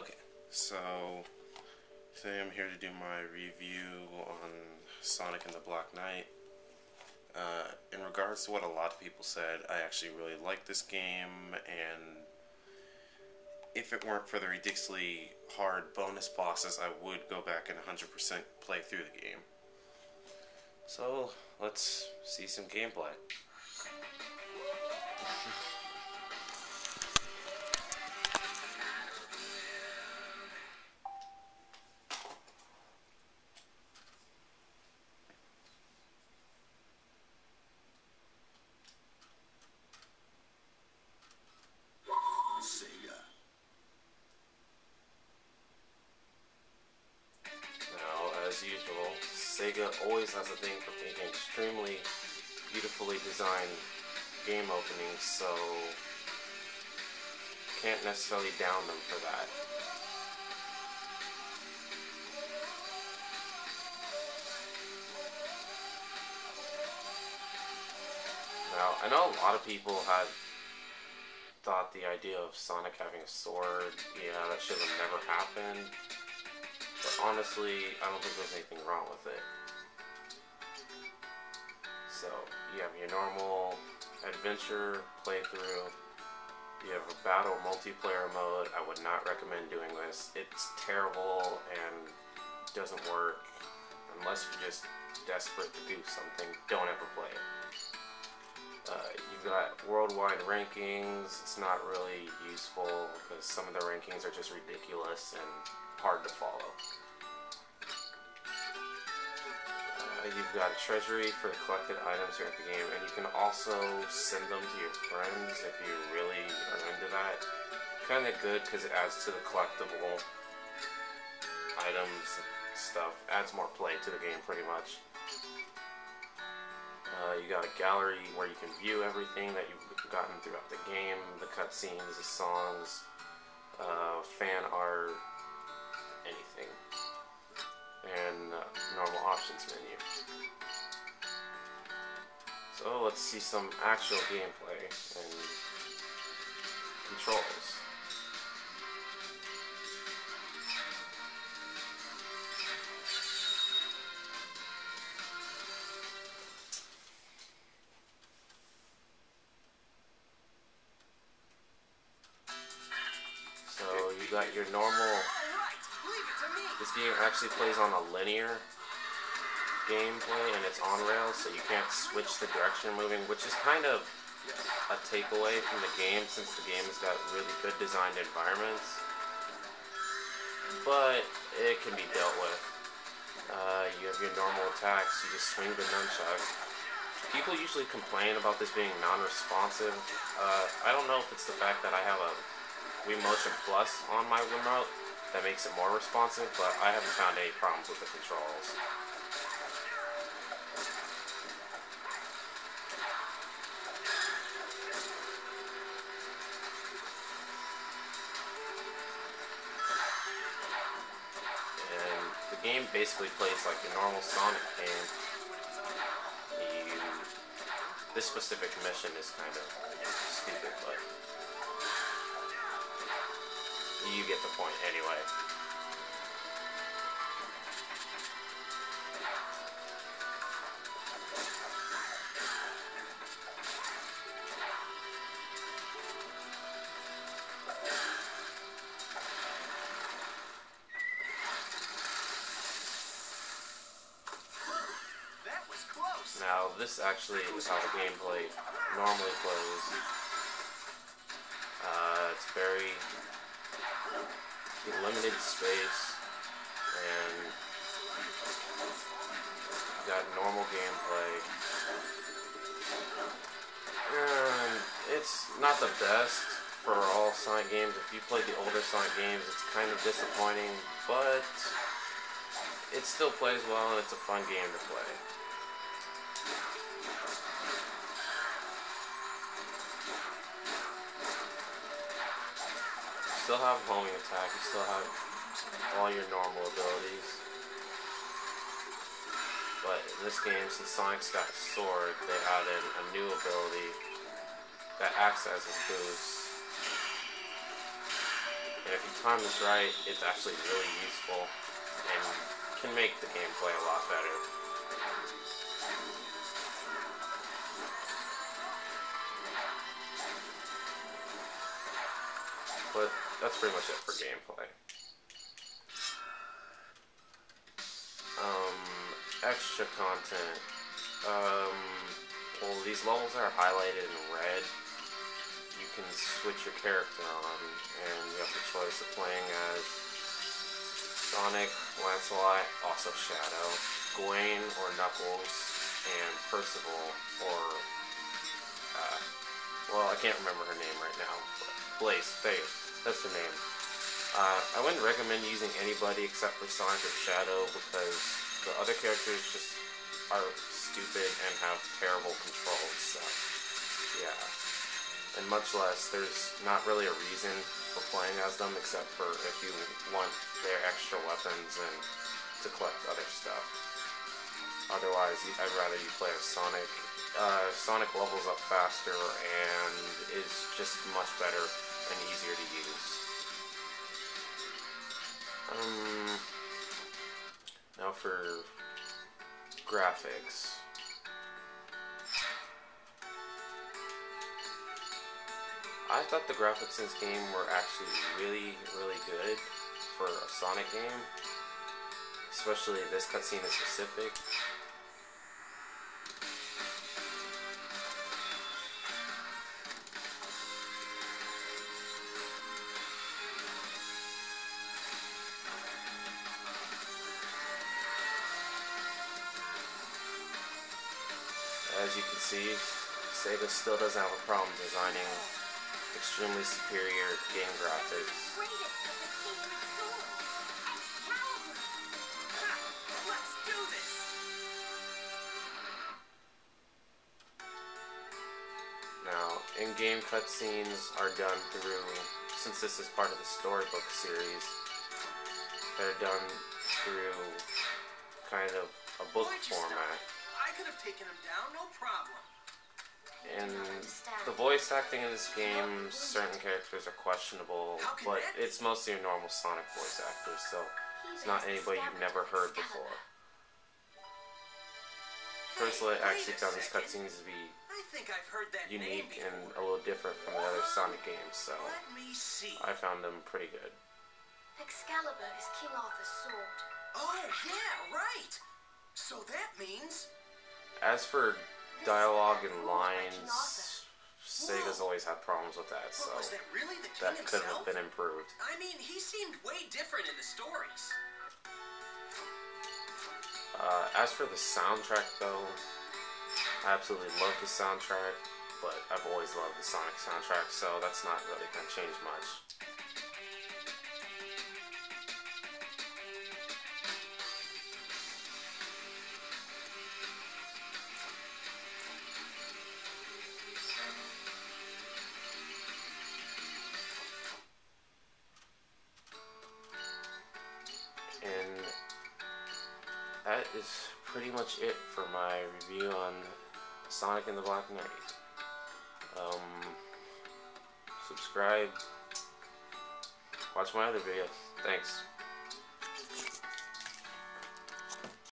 Okay, so today I'm here to do my review on Sonic and the Black Knight. In regards to what a lot of people said, I actually really like this game, and if it weren't for the ridiculously hard bonus bosses, I would go back and 100% play through the game. So, let's see some gameplay. As usual, Sega always has a thing for making extremely beautifully designed game openings, so can't necessarily down them for that. Now, I know a lot of people had thought the idea of Sonic having a sword, that should have never happened. But honestly, I don't think there's anything wrong with it. So, you have your normal adventure playthrough. You have a battle multiplayer mode. I would not recommend doing this. It's terrible and doesn't work. Unless you're just desperate to do something, don't ever play it. You've got worldwide rankings. It's not really useful because some of the rankings are just ridiculous and hard to follow. You've got a treasury for collected items throughout the game, and you can also send them to your friends if you really are into that. Kind of good because it adds to the collectible items stuff. Adds more play to the game pretty much. You got a gallery where you can view everything that you've gotten throughout the game, the cutscenes, the songs, fan art, anything, and normal options menu. So let's see some actual gameplay and controls. So you got your normal. This game actually plays on a linear gameplay, and it's on rails, so you can't switch the direction you're moving, which is kind of a takeaway from the game, since the game has got really good designed environments. But it can be dealt with. You have your normal attacks. You just swing the nunchuck. People usually complain about this being non-responsive. I don't know if it's the fact that I have a Wii Motion Plus on my remote that makes it more responsive, but I haven't found any problems with the controls. And the game basically plays like your normal Sonic game. This specific mission is kind of stupid, but you get the point anyway. Now, this actually is how the gameplay normally plays. It's very limited space, and you got normal gameplay. And it's not the best for all Sonic games. If you played the older Sonic games, it's kind of disappointing, but it still plays well, and it's a fun game to play. You still have homing attack, you still have all your normal abilities. But in this game, since Sonic's got a sword, they added a new ability that acts as his boost. And if you time this right, it's actually really useful and can make the gameplay a lot better. But that's pretty much it for gameplay. Extra content. Well, these levels are highlighted in red. You can switch your character on, and you have the choice of playing as Sonic, Lancelot, also Shadow, Gwen or Knuckles, and Percival or, well, I can't remember her name right now, but Blaze, that's her name. I wouldn't recommend using anybody except for Sonic or Shadow because the other characters just are stupid and have terrible controls, so yeah. And much less, there's not really a reason for playing as them except for if you want their extra weapons and to collect other stuff. Otherwise, I'd rather you play as Sonic. Sonic levels up faster and is just much better and easier to use. Now for graphics. I thought the graphics in this game were actually really, really good for a Sonic game. Especially this cutscene in specific. As you can see, Sega still doesn't have a problem designing extremely superior game graphics. Now, in-game cutscenes are done through, since this is part of the storybook series, they're done through kind of a book format. I could have taken him down, no problem. And the voice acting in this game, certain characters are questionable, but it's mostly your normal Sonic voice actors, so it's not anybody you've never heard before. Personally, I actually found these cutscenes to be unique and a little different from the other Sonic games, so I found them pretty good. Excalibur is King Arthur's sword. Oh, yeah, right! So that means... As for dialogue and lines, Sega's always had problems with that, so was that really the king that could himself? have been improved. I mean, he seemed way different in the stories. As for the soundtrack, though, I absolutely love the soundtrack, but I've always loved the Sonic soundtrack, so that's not really going to change much. And that is pretty much it for my review on Sonic and the Black Knight. Subscribe, watch my other videos. Thanks.